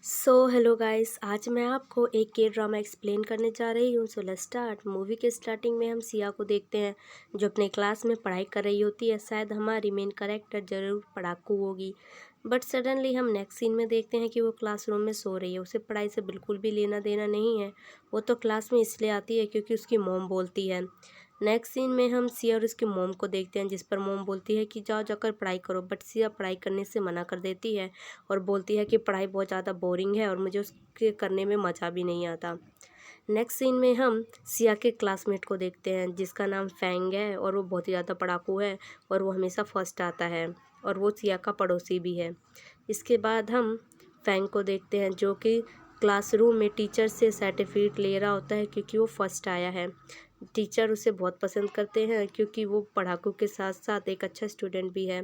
Hello guys, आज मैं आपको एक के ड्रामा एक्सप्लेन करने जा रही हूँ। Let's start. मूवी के स्टार्टिंग में हम सिया को देखते हैं जो अपने क्लास में पढ़ाई कर रही होती है। शायद हमारी मेन कैरेक्टर ज़रूर पढ़ाकू होगी, बट सडनली हम नेक्स्ट सीन में देखते हैं कि वो क्लासरूम में सो रही है। उसे पढ़ाई से बिल्कुल भी लेना देना नहीं है। वो तो क्लास में इसलिए आती है क्योंकि उसकी मॉम बोलती है। नेक्स्ट सीन में हम सिया और उसकी मॉम को देखते हैं, जिस पर मॉम बोलती है कि जाओ जाकर पढ़ाई करो, बट सिया पढ़ाई करने से मना कर देती है और बोलती है कि पढ़ाई बहुत ज़्यादा बोरिंग है और मुझे उसके करने में मज़ा भी नहीं आता। नेक्स्ट सीन में हम सिया के क्लासमेट को देखते हैं जिसका नाम फैंग है और वो बहुत ही ज़्यादा पढ़ाकू है और वो हमेशा फर्स्ट आता है और वो सिया का पड़ोसी भी है। इसके बाद हम फैंग को देखते हैं जो कि क्लासरूम में टीचर से सर्टिफिकेट ले रहा होता है क्योंकि वो फर्स्ट आया है। टीचर उसे बहुत पसंद करते हैं क्योंकि वो पढ़ाकू के साथ साथ एक अच्छा स्टूडेंट भी है।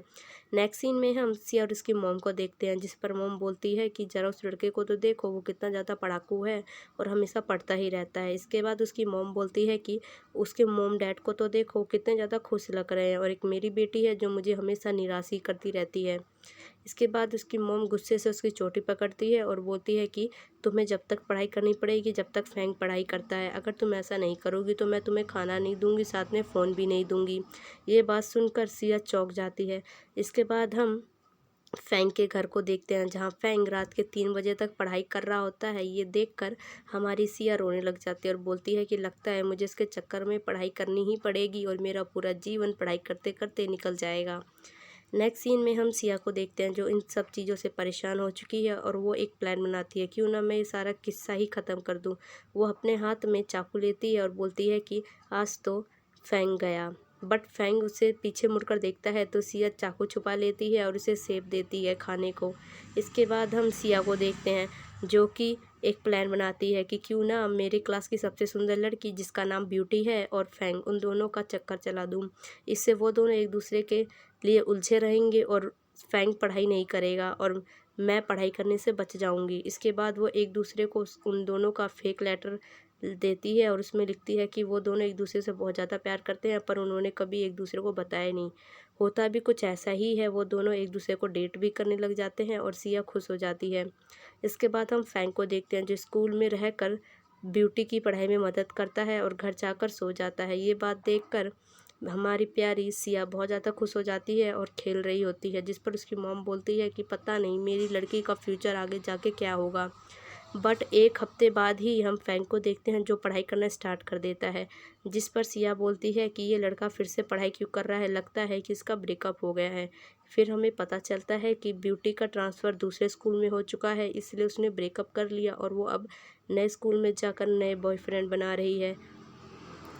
नेक्स्ट सीन में हम सिया और उसकी मॉम को देखते हैं जिस पर मॉम बोलती है कि ज़रा उस लड़के को तो देखो, वो कितना ज़्यादा पढ़ाकू है और हमेशा पढ़ता ही रहता है। इसके बाद उसकी मॉम बोलती है कि उसके मॉम डैड को तो देखो, कितने ज़्यादा खुश लग रहे हैं और एक मेरी बेटी है जो मुझे हमेशा निराश ही करती रहती है। इसके बाद उसकी मॉम गुस्से से उसकी चोटी पकड़ती है और बोलती है कि तुम्हें जब तक पढ़ाई करनी पड़ेगी जब तक फैंग पढ़ाई करता है। अगर तुम ऐसा नहीं करोगी तो मैं तुम्हें खाना नहीं दूंगी, साथ में फ़ोन भी नहीं दूंगी। ये बात सुनकर सिया चौंक जाती है। इसके बाद हम फैंग के घर को देखते हैं जहाँ फैंग रात के 3 बजे तक पढ़ाई कर रहा होता है। ये देखकर हमारी सिया रोने लग जाती है और बोलती है कि लगता है मुझे इसके चक्कर में पढ़ाई करनी ही पड़ेगी और मेरा पूरा जीवन पढ़ाई करते करते निकल जाएगा। नेक्स्ट सीन में हम सिया को देखते हैं जो इन सब चीज़ों से परेशान हो चुकी है और वो एक प्लान बनाती है, क्यों ना मैं ये सारा किस्सा ही ख़त्म कर दूँ। वो अपने हाथ में चाकू लेती है और बोलती है कि आज तो फैंग गया, बट फैंग उसे पीछे मुड़कर देखता है तो सिया चाकू छुपा लेती है और उसे सेब देती है खाने को। इसके बाद हम सिया को देखते हैं जो कि एक प्लान बनाती है कि क्यों ना मेरे क्लास की सबसे सुंदर लड़की जिसका नाम ब्यूटी है और फैंग, उन दोनों का चक्कर चला दूँ। इससे वो दोनों एक दूसरे के लिए उलझे रहेंगे और फैंग पढ़ाई नहीं करेगा और मैं पढ़ाई करने से बच जाऊंगी। इसके बाद वो एक दूसरे को उन दोनों का फेक लेटर देती है और उसमें लिखती है कि वो दोनों एक दूसरे से बहुत ज़्यादा प्यार करते हैं पर उन्होंने कभी एक दूसरे को बताया नहीं। होता भी कुछ ऐसा ही है, वो दोनों एक दूसरे को डेट भी करने लग जाते हैं और सिया खुश हो जाती है। इसके बाद हम फैंग को देखते हैं जो स्कूल में रहकर ब्यूटी की पढ़ाई में मदद करता है और घर जाकर सो जाता है। ये बात देखकर हमारी प्यारी सिया बहुत ज़्यादा खुश हो जाती है और खेल रही होती है, जिस पर उसकी मॉम बोलती है कि पता नहीं मेरी लड़की का फ्यूचर आगे जाके क्या होगा। बट एक हफ्ते बाद ही हम फैंग को देखते हैं जो पढ़ाई करना स्टार्ट कर देता है, जिस पर सिया बोलती है कि ये लड़का फिर से पढ़ाई क्यों कर रहा है, लगता है कि इसका ब्रेकअप हो गया है। फिर हमें पता चलता है कि ब्यूटी का ट्रांसफ़र दूसरे स्कूल में हो चुका है, इसलिए उसने ब्रेकअप कर लिया और वो अब नए स्कूल में जाकर नए बॉयफ्रेंड बना रही है।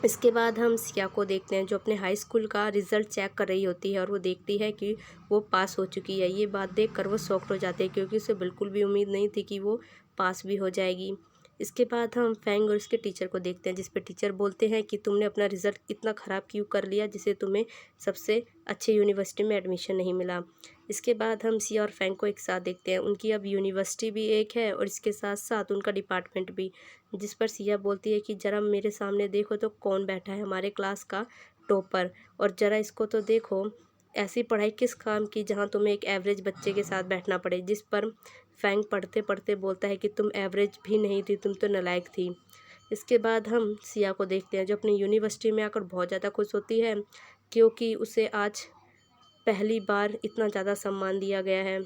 इसके बाद हम सिया को देखते हैं जो अपने हाई स्कूल का रिज़ल्ट चेक कर रही होती है और वो देखती है कि वो पास हो चुकी है। ये बात देखकर वो शॉक्ड हो जाती है क्योंकि उसे बिल्कुल भी उम्मीद नहीं थी कि वो पास भी हो जाएगी। इसके बाद हम फैंग और उसके टीचर को देखते हैं जिस पे टीचर बोलते हैं कि तुमने अपना रिज़ल्ट इतना ख़राब क्यों कर लिया जिससे तुम्हें सबसे अच्छे यूनिवर्सिटी में एडमिशन नहीं मिला। इसके बाद हम सिया और फैंग को एक साथ देखते हैं। उनकी अब यूनिवर्सिटी भी एक है और इसके साथ साथ उनका डिपार्टमेंट भी, जिस पर सिया बोलती है कि ज़रा मेरे सामने देखो तो कौन बैठा है हमारे क्लास का टॉपर, और ज़रा इसको तो देखो, ऐसी पढ़ाई किस काम की जहाँ तुम्हें एक एवरेज बच्चे के साथ बैठना पड़े। जिस पर फैंग पढ़ते पढ़ते बोलता है कि तुम एवरेज भी नहीं थी, तुम तो नालायक थी। इसके बाद हम सिया को देखते हैं जो अपनी यूनिवर्सिटी में आकर बहुत ज़्यादा खुश होती है क्योंकि उसे आज पहली बार इतना ज़्यादा सम्मान दिया गया है।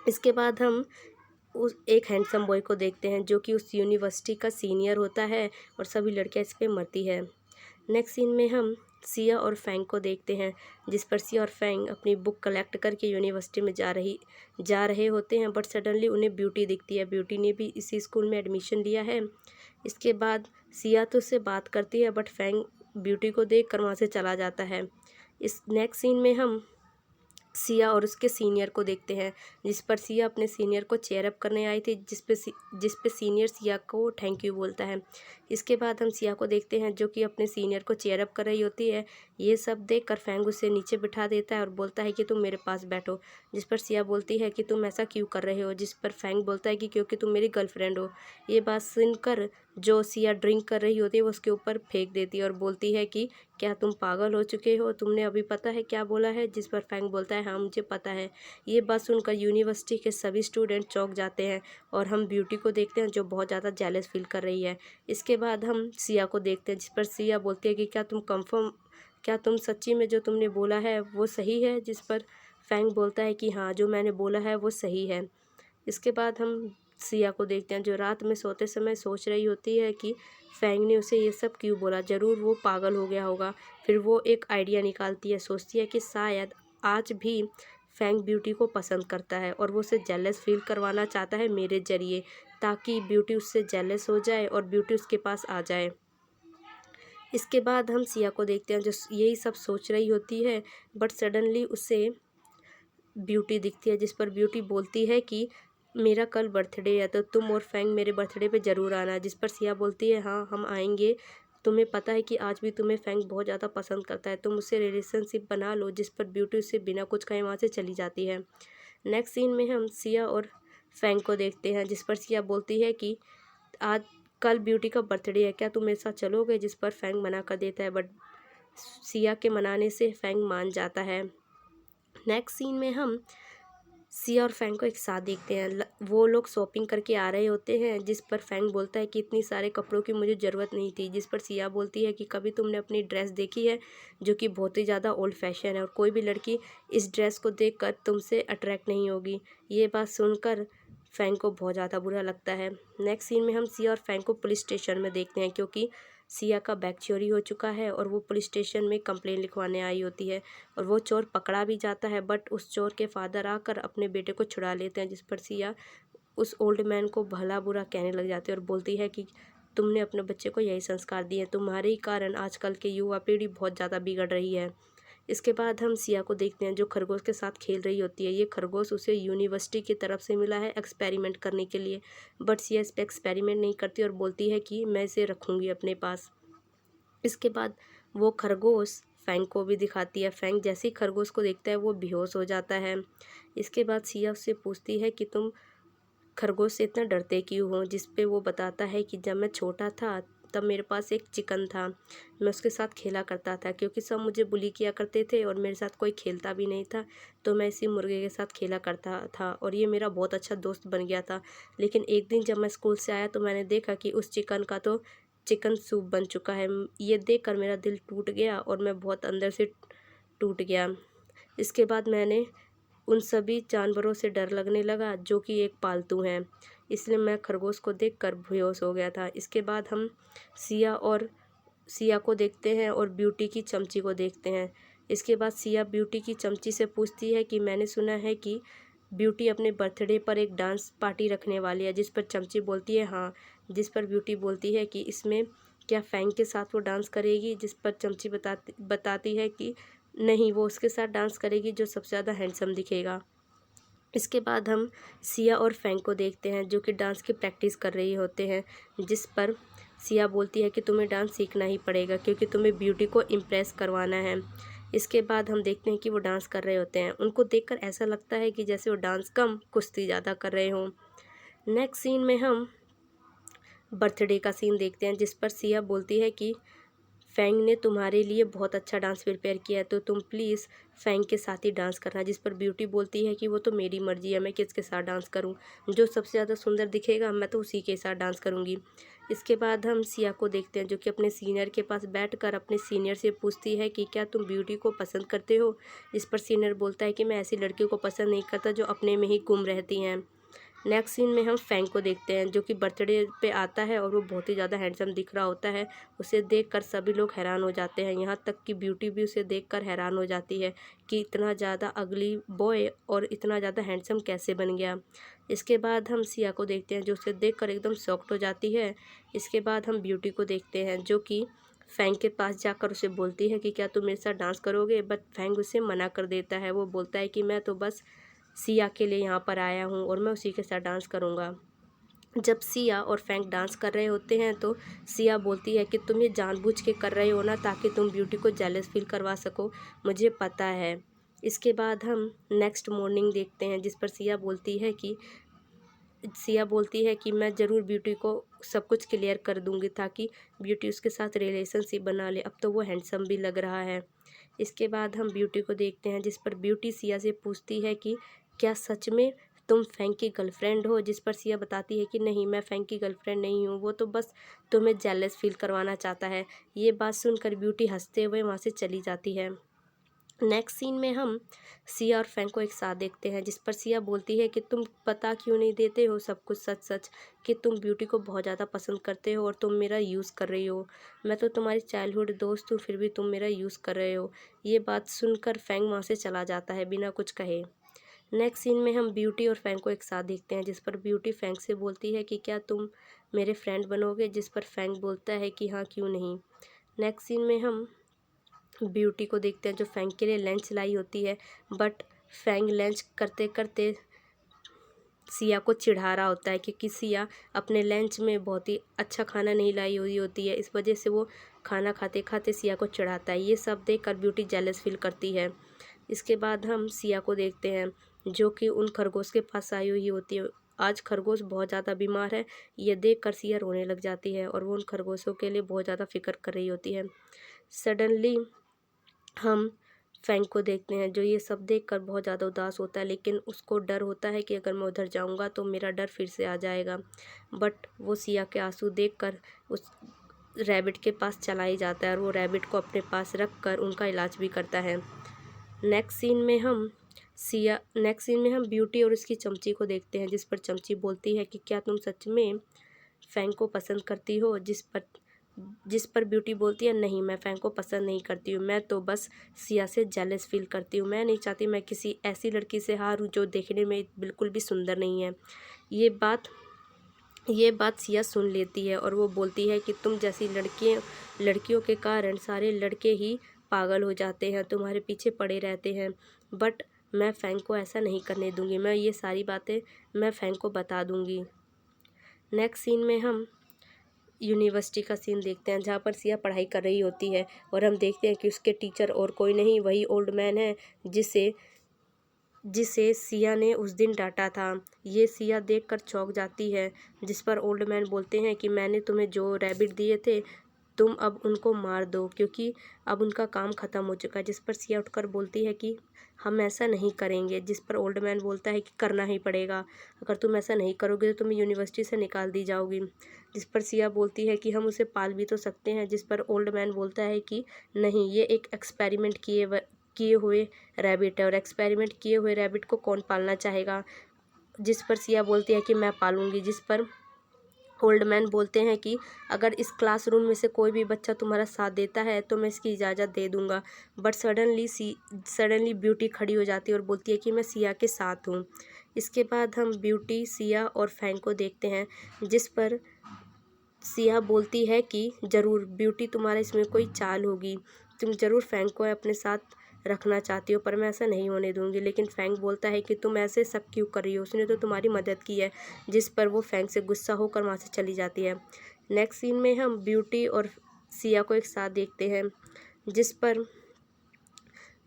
इसके बाद हम उस एक हैंडसम बॉय को देखते हैं जो कि उस यूनिवर्सिटी का सीनियर होता है और सभी लड़कियां इस पे मरती है। नेक्स्ट सीन में हम सिया और फैंग को देखते हैं जिस पर सिया और फैंग अपनी बुक कलेक्ट करके यूनिवर्सिटी में जा रहे होते हैं, बट सडनली उन्हें ब्यूटी दिखती है। ब्यूटी ने भी इसी स्कूल में एडमिशन लिया है। इसके बाद सिया तो उससे बात करती है बट फैंग ब्यूटी को देख कर वहाँ से चला जाता है। इस नेक्स्ट सीन में हम सिया और उसके सीनियर को देखते हैं जिस पर सिया अपने सीनियर को चेयर अप करने आई थी, जिस पे सीनियर सिया को थैंक यू बोलता है। इसके बाद हम सिया को देखते हैं जो कि अपने सीनियर को चेयर अप कर रही होती है। ये सब देखकर फैंग उसे नीचे बिठा देता है और बोलता है कि तुम मेरे पास बैठो, जिस पर सिया बोलती है कि तुम ऐसा क्यों कर रहे हो, जिस पर फैंग बोलता है कि क्योंकि तुम मेरी गर्लफ्रेंड हो। ये बात सुनकर जो सिया ड्रिंक कर रही होती है वो उसके ऊपर फेंक देती है और बोलती है कि क्या तुम पागल हो चुके हो, तुमने अभी पता है क्या बोला है, जिस पर फैंग बोलता है हाँ मुझे पता है। ये बात सुनकर यूनिवर्सिटी के सभी स्टूडेंट चौंक जाते हैं और हम ब्यूटी को देखते हैं जो बहुत ज़्यादा जेलस फील कर रही है। इसके बाद हम सिया को देखते हैं, जिस पर सिया बोलती है कि क्या तुम सच्ची में जो तुमने बोला है वो सही है, जिस पर फैंग बोलता है कि हाँ जो मैंने बोला है वो सही है। इसके बाद हम सिया को देखते हैं जो रात में सोते समय सोच रही होती है कि फैंग ने उसे ये सब क्यों बोला, ज़रूर वो पागल हो गया होगा। फिर वो एक आइडिया निकालती है, सोचती है कि शायद आज भी फैंग ब्यूटी को पसंद करता है और वो उसे जेलस फील करवाना चाहता है मेरे ज़रिए, ताकि ब्यूटी उससे जेलस हो जाए और ब्यूटी उसके पास आ जाए। इसके बाद हम सिया को देखते हैं जो यही सब सोच रही होती है, बट सडनली उसे ब्यूटी दिखती है, जिस पर ब्यूटी बोलती है कि मेरा कल बर्थडे है तो तुम और फैंग मेरे बर्थडे पे ज़रूर आना, जिस पर सिया बोलती है हाँ हम आएंगे, तुम्हें पता है कि आज भी तुम्हें फैंग बहुत ज़्यादा पसंद करता है, तुम उससे रिलेशनशिप बना लो, जिस पर ब्यूटी उससे बिना कुछ कहे वहाँ से चली जाती है। नेक्स्ट सीन में हम सिया और फैंग को देखते हैं, जिस पर सिया बोलती है कि आज कल ब्यूटी का बर्थडे है, क्या तुम मेरे साथ चलोगे, जिस पर फैंग मना कर देता है, बट सिया के मनाने से फैंग मान जाता है। नेक्स्ट सीन में हम सिया और फैंग को एक साथ देखते हैं, वो लोग शॉपिंग करके आ रहे होते हैं, जिस पर फैंग बोलता है कि इतनी सारे कपड़ों की मुझे ज़रूरत नहीं थी, जिस पर सिया बोलती है कि कभी तुमने अपनी ड्रेस देखी है जो कि बहुत ही ज़्यादा ओल्ड फैशन है और कोई भी लड़की इस ड्रेस को देखकर तुमसे अट्रैक्ट नहीं होगी। ये बात सुनकर फैंग को बहुत ज़्यादा बुरा लगता है। नेक्स्ट सीन में हम सिया और फैंग को पुलिस स्टेशन में देखते हैं, क्योंकि सिया का बैग चोरी हो चुका है और वो पुलिस स्टेशन में कंप्लेन लिखवाने आई होती है और वो चोर पकड़ा भी जाता है, बट उस चोर के फादर आकर अपने बेटे को छुड़ा लेते हैं, जिस पर सिया उस ओल्ड मैन को भला बुरा कहने लग जाती है और बोलती है कि तुमने अपने बच्चे को यही संस्कार दिए, तुम्हारे ही कारण आजकल की युवा पीढ़ी बहुत ज़्यादा बिगड़ रही है। इसके बाद हम सिया को देखते हैं जो खरगोश के साथ खेल रही होती है। ये खरगोश उसे यूनिवर्सिटी की तरफ से मिला है एक्सपेरिमेंट करने के लिए, बट सिया इस पर एक्सपेरिमेंट नहीं करती और बोलती है कि मैं इसे रखूँगी अपने पास। इसके बाद वो खरगोश फैंग को भी दिखाती है। फैंग जैसे ही खरगोश को देखता है वो बेहोश हो जाता है। इसके बाद सिया उससे पूछती है कि तुम खरगोश से इतना डरते क्यों हो, जिस पे वो बताता है कि जब मैं छोटा था तब मेरे पास एक चिकन था, मैं उसके साथ खेला करता था, क्योंकि सब मुझे बुली किया करते थे और मेरे साथ कोई खेलता भी नहीं था, तो मैं इसी मुर्गे के साथ खेला करता था और ये मेरा बहुत अच्छा दोस्त बन गया था। लेकिन एक दिन जब मैं स्कूल से आया तो मैंने देखा कि उस चिकन का तो चिकन सूप बन चुका है। ये देखकर मेरा दिल टूट गया और मैं बहुत अंदर से टूट गया। इसके बाद मैंने उन सभी जानवरों से डर लगने लगा जो कि एक पालतू हैं, इसलिए मैं खरगोश को देखकर बेहोश हो गया था। इसके बाद हम सिया को देखते हैं और ब्यूटी की चमची को देखते हैं। इसके बाद सिया ब्यूटी की चमची से पूछती है कि मैंने सुना है कि ब्यूटी अपने बर्थडे पर एक डांस पार्टी रखने वाली है, जिस पर चमची बोलती है हाँ, जिस पर ब्यूटी बोलती है कि इसमें क्या फैंग के साथ वो डांस करेगी, जिस पर चमची बताती है कि नहीं, वो उसके साथ डांस करेगी जो सबसे ज़्यादा हैंडसम दिखेगा। इसके बाद हम सिया और फैंग को देखते हैं जो कि डांस की प्रैक्टिस कर रही होते हैं, जिस पर सिया बोलती है कि तुम्हें डांस सीखना ही पड़ेगा क्योंकि तुम्हें ब्यूटी को इम्प्रेस करवाना है। इसके बाद हम देखते हैं कि वो डांस कर रहे होते हैं, उनको देखकर ऐसा लगता है कि जैसे वो डांस कम कुश्ती ज़्यादा कर रहे हों। नेक्स्ट सीन में हम बर्थडे का सीन देखते हैं, जिस पर सिया बोलती है कि फैंग ने तुम्हारे लिए बहुत अच्छा डांस प्रिपेयर किया है, तो तुम प्लीज़ फैंग के साथ ही डांस करना, जिस पर ब्यूटी बोलती है कि वो तो मेरी मर्ज़ी है, मैं किसके साथ डांस करूं, जो सबसे ज़्यादा सुंदर दिखेगा मैं तो उसी के साथ डांस करूंगी। इसके बाद हम सिया को देखते हैं जो कि अपने सीनियर के पास बैठकर अपने सीनियर से पूछती है कि क्या तुम ब्यूटी को पसंद करते हो, जिस पर सीनियर बोलता है कि मैं ऐसी लड़कियों को पसंद नहीं करता जो अपने में ही गुम रहती हैं। नेक्स्ट सीन में हम फैंग को देखते हैं जो कि बर्थडे पे आता है और वो बहुत ही ज़्यादा हैंडसम दिख रहा होता है। उसे देखकर सभी लोग हैरान हो जाते हैं, यहाँ तक कि ब्यूटी भी उसे देखकर हैरान हो जाती है कि इतना ज़्यादा अगली बॉय और इतना ज़्यादा हैंडसम कैसे बन गया। इसके बाद हम सिया को देखते हैं जो उसे देखकर एकदम शॉक्ड हो जाती है। इसके बाद हम ब्यूटी को देखते हैं जो कि फैंग के पास जाकर उसे बोलती है कि क्या तुम मेरे साथ डांस करोगे, बट फैंग उसे मना कर देता है। वो बोलता है कि मैं तो बस सिया के लिए यहाँ पर आया हूँ और मैं उसी के साथ डांस करूँगा। जब सिया और फैंक डांस कर रहे होते हैं तो सिया बोलती है कि तुम ये जानबूझ के कर रहे हो ना, ताकि तुम ब्यूटी को जेलस फील करवा सको, मुझे पता है। इसके बाद हम नेक्स्ट मॉर्निंग देखते हैं, जिस पर सिया बोलती है कि मैं ज़रूर ब्यूटी को सब कुछ क्लियर कर दूंगी, ताकि ब्यूटी उसके साथ रिलेशनशिप बना ले, अब तो वो हैंडसम भी लग रहा है। इसके बाद हम ब्यूटी को देखते हैं, जिस पर ब्यूटी सिया से पूछती है कि क्या सच में तुम फैंक की गर्लफ्रेंड हो, जिस पर सिया बताती है कि नहीं, मैं फैंक की गर्लफ्रेंड नहीं हूँ, वो तो बस तुम्हें जेलस फील करवाना चाहता है। ये बात सुनकर ब्यूटी हंसते हुए वहाँ से चली जाती है। नेक्स्ट सीन में हम सिया और फैंक को एक साथ देखते हैं, जिस पर सिया बोलती है कि तुम पता क्यों नहीं देते हो सब कुछ सच सच, कि तुम ब्यूटी को बहुत ज़्यादा पसंद करते हो और तुम मेरा यूज़ कर रही हो। मैं तो तुम्हारी चाइल्डहुड दोस्त हूँ, फिर भी तुम मेरा यूज़ कर रहे हो। ये बात सुनकर फैंक वहाँ से चला जाता है बिना कुछ कहे। नेक्स्ट सीन में हम ब्यूटी और फैंक को एक साथ देखते हैं, जिस पर ब्यूटी फैंक से बोलती है कि क्या तुम मेरे फ्रेंड बनोगे, जिस पर फैंक बोलता है कि हाँ, क्यों नहीं। नेक्स्ट सीन में हम ब्यूटी को देखते हैं, जो फैंक के लिए लंच लाई होती है, बट फैंक लंच करते करते सिया को चिढ़ा रहा होता है, क्योंकि सिया अपने लंच में बहुत ही अच्छा खाना नहीं लाई हुई होती है। इस वजह से वो खाना खाते खाते सिया को चिढ़ाता है। ये सब देखकर ब्यूटी जेलस फील करती है। इसके बाद हम सिया को देखते हैं, जो कि उन खरगोश के पास आई हुई होती है। आज खरगोश बहुत ज़्यादा बीमार है, ये देख कर सिया रोने लग जाती है और वो उन खरगोशों के लिए बहुत ज़्यादा फिक्र कर रही होती है। सडनली हम फैंक को देखते हैं, जो ये सब देखकर बहुत ज़्यादा उदास होता है, लेकिन उसको डर होता है कि अगर मैं उधर जाऊंगा तो मेरा डर फिर से आ जाएगा। बट वो सिया के आंसू देखकर उस रैबिट के पास चला ही जाता है और वो रैबिट को अपने पास रख कर उनका इलाज भी करता है। नेक्स्ट सीन में हम ब्यूटी और उसकी चमची को देखते हैं, जिस पर चमची बोलती है कि क्या तुम सच में फैंक को पसंद करती हो, जिस पर ब्यूटी बोलती है नहीं, मैं फैंक को पसंद नहीं करती हूँ, मैं तो बस सिया से जेलस फील करती हूँ, मैं नहीं चाहती मैं किसी ऐसी लड़की से हारूँ जो देखने में बिल्कुल भी सुंदर नहीं है। ये बात सिया सुन लेती है और वो बोलती है कि तुम जैसी लड़कियों के कारण सारे लड़के ही पागल हो जाते हैं, तुम्हारे पीछे पड़े रहते हैं। बट मैं फैंक को ऐसा नहीं करने दूंगी, मैं ये सारी बातें मैं फैंक को बता दूंगी। नेक्स्ट सीन में हम यूनिवर्सिटी का सीन देखते हैं, जहाँ पर सिया पढ़ाई कर रही होती है और हम देखते हैं कि उसके टीचर और कोई नहीं, वही ओल्ड मैन है जिसे जिसे सिया ने उस दिन डांटा था। ये सिया देखकर चौंक जाती है, जिस पर ओल्ड मैन बोलते हैं कि मैंने तुम्हें जो रैबिट दिए थे, तुम अब उनको मार दो, क्योंकि अब उनका काम ख़त्म हो चुका है। जिस पर सिया उठकर बोलती है कि हम ऐसा नहीं करेंगे, जिस पर ओल्ड मैन बोलता है कि करना ही पड़ेगा, अगर तुम ऐसा नहीं करोगे तो तुम यूनिवर्सिटी से निकाल दी जाओगी। जिस पर सिया बोलती है कि हम उसे पाल भी तो सकते हैं, जिस पर ओल्ड मैन बोलता है कि नहीं, ये एक एक्सपेरिमेंट किए हुए रैबिट है और एक्सपेरिमेंट किए हुए रैबिट को कौन पालना चाहेगा। जिस पर सिया बोलती है कि मैं पालूंगी, जिस पर ओल्ड मैन बोलते हैं कि अगर इस क्लासरूम में से कोई भी बच्चा तुम्हारा साथ देता है तो मैं इसकी इजाज़त दे दूंगा। बट सडनली ब्यूटी खड़ी हो जाती है और बोलती है कि मैं सिया के साथ हूँ। इसके बाद हम ब्यूटी, सिया और फैंक को देखते हैं, जिस पर सिया बोलती है कि ज़रूर ब्यूटी, तुम्हारा इसमें कोई चाल होगी, तुम ज़रूर फैंक को अपने साथ रखना चाहती हो, पर मैं ऐसा नहीं होने दूंगी। लेकिन फैंक बोलता है कि तुम ऐसे सब क्यों कर रही हो, उसने तो तुम्हारी मदद की है। जिस पर वो फैंक से गुस्सा होकर वहाँ से चली जाती है। नेक्स्ट सीन में हम ब्यूटी और सिया को एक साथ देखते हैं, जिस पर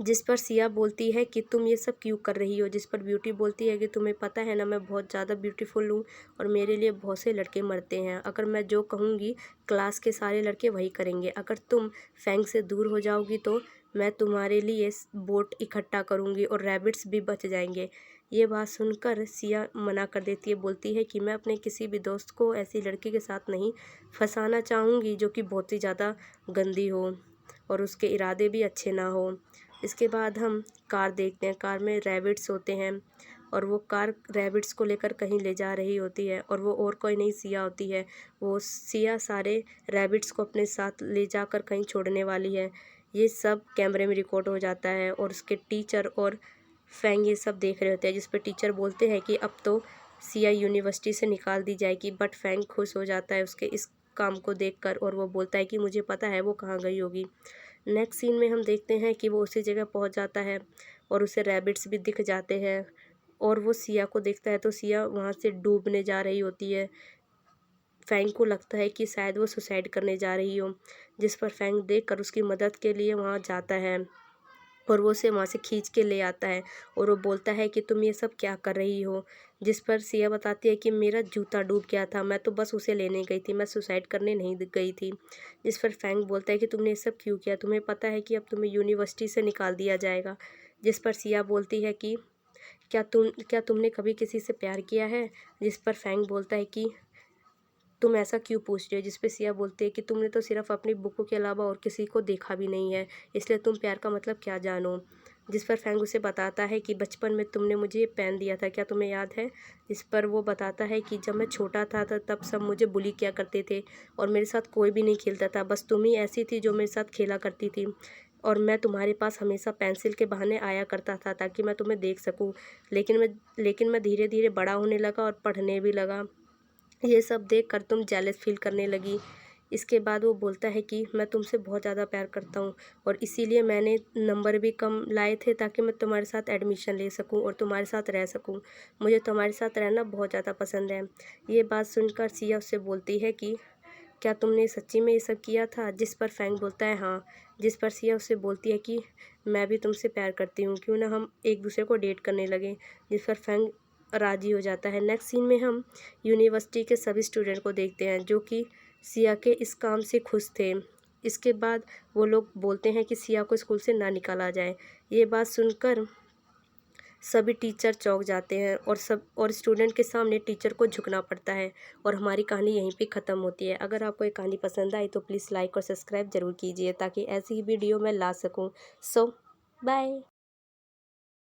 जिस पर सिया बोलती है कि तुम ये सब क्यों कर रही हो, जिस पर ब्यूटी बोलती है कि तुम्हें पता है ना, मैं बहुत ज़्यादा ब्यूटीफुल हूँ और मेरे लिए बहुत से लड़के मरते हैं, अगर मैं जो कहूँगी क्लास के सारे लड़के वही करेंगे, अगर तुम फैंग से दूर हो जाओगी तो मैं तुम्हारे लिए बोट इकट्ठा करूँगी और रैबिट्स भी बच जाएंगे। ये बात सुनकर सिया मना कर देती है, बोलती है कि मैं अपने किसी भी दोस्त को ऐसी लड़की के साथ नहीं फंसाना चाहूँगी जो कि बहुत ही ज़्यादा गंदी हो और उसके इरादे भी अच्छे ना हो। इसके बाद हम कार देखते हैं, कार में रैबिट्स होते हैं और वो कार रैबिट्स को लेकर कहीं ले जा रही होती है और वो और कोई नहीं, सिया होती है। वो सिया सारे रैबिट्स को अपने साथ ले जाकर कहीं छोड़ने वाली है। ये सब कैमरे में रिकॉर्ड हो जाता है और उसके टीचर और फैंग ये सब देख रहे होते हैं, जिस पर टीचर बोलते हैं कि अब तो सिया यूनिवर्सिटी से निकाल दी जाएगी। बट फैंग खुश हो जाता है उसके इस काम को देखकर और वो बोलता है कि मुझे पता है वो कहाँ गई होगी। नेक्स्ट सीन में हम देखते हैं कि वो उसी जगह पहुंच जाता है और उसे रैबिट्स भी दिख जाते हैं और वो सिया को देखता है तो सिया वहाँ से डूबने जा रही होती है। फैंग को लगता है कि शायद वो सुसाइड करने जा रही हो, जिस पर फैंग देखकर उसकी मदद के लिए वहाँ जाता है और वो उसे वहाँ से खींच के ले आता है और वो बोलता है कि तुम ये सब क्या कर रही हो। जिस पर सिया बताती है कि मेरा जूता डूब गया था, मैं तो बस उसे लेने गई थी, मैं सुसाइड करने नहीं गई थी। जिस पर फैंग बोलता है कि तुमने ये सब क्यों किया, तुम्हें पता है कि अब तुम्हें यूनिवर्सिटी से निकाल दिया जाएगा। जिस पर सिया बोलती है कि क्या तुमने कभी किसी से प्यार किया है। जिस पर फैंग बोलता है कि तुम ऐसा क्यों पूछ रही हो। जिस पे सिया बोलती है कि तुमने तो सिर्फ अपनी बुकों के अलावा और किसी को देखा भी नहीं है, इसलिए तुम प्यार का मतलब क्या जानो। जिस पर फैंग उसे बताता है कि बचपन में तुमने मुझे ये पेन दिया था, क्या तुम्हें याद है। इस पर वो बताता है कि जब मैं छोटा था तब सब मुझे बुली किया करते थे और मेरे साथ कोई भी नहीं खेलता था, बस तुम ही ऐसी थी जो मेरे साथ खेला करती थी और मैं तुम्हारे पास हमेशा पेंसिल के बहाने आया करता था ताकि मैं तुम्हें देख सकूं। लेकिन मैं धीरे धीरे बड़ा होने लगा और पढ़ने भी लगा। ये सब देखकर तुम जेलस फील करने लगी। इसके बाद वो बोलता है कि मैं तुमसे बहुत ज़्यादा प्यार करता हूँ और इसीलिए मैंने नंबर भी कम लाए थे ताकि मैं तुम्हारे साथ एडमिशन ले सकूँ और तुम्हारे साथ रह सकूँ। मुझे तुम्हारे साथ रहना बहुत ज़्यादा पसंद है। ये बात सुनकर सिया उससे बोलती है कि क्या तुमने सच्ची में ये सब किया था। जिस पर फैंग बोलता है हाँ। जिस पर सिया उससे बोलती है कि मैं भी तुमसे प्यार करती हूँ, क्यों ना हम एक दूसरे को डेट करने लगे। जिस पर फैंग राजी हो जाता है। नेक्स्ट सीन में हम यूनिवर्सिटी के सभी स्टूडेंट को देखते हैं जो कि सिया के इस काम से खुश थे। इसके बाद वो लोग बोलते हैं कि सिया को स्कूल से ना निकाला जाए। ये बात सुनकर सभी टीचर चौंक जाते हैं और स्टूडेंट के सामने टीचर को झुकना पड़ता है और हमारी कहानी यहीं पे ख़त्म होती है। अगर आपको ये कहानी पसंद आई तो प्लीज़ लाइक और सब्सक्राइब ज़रूर कीजिए ताकि ऐसी ही वीडियो मैं ला सकूं। सो बाय।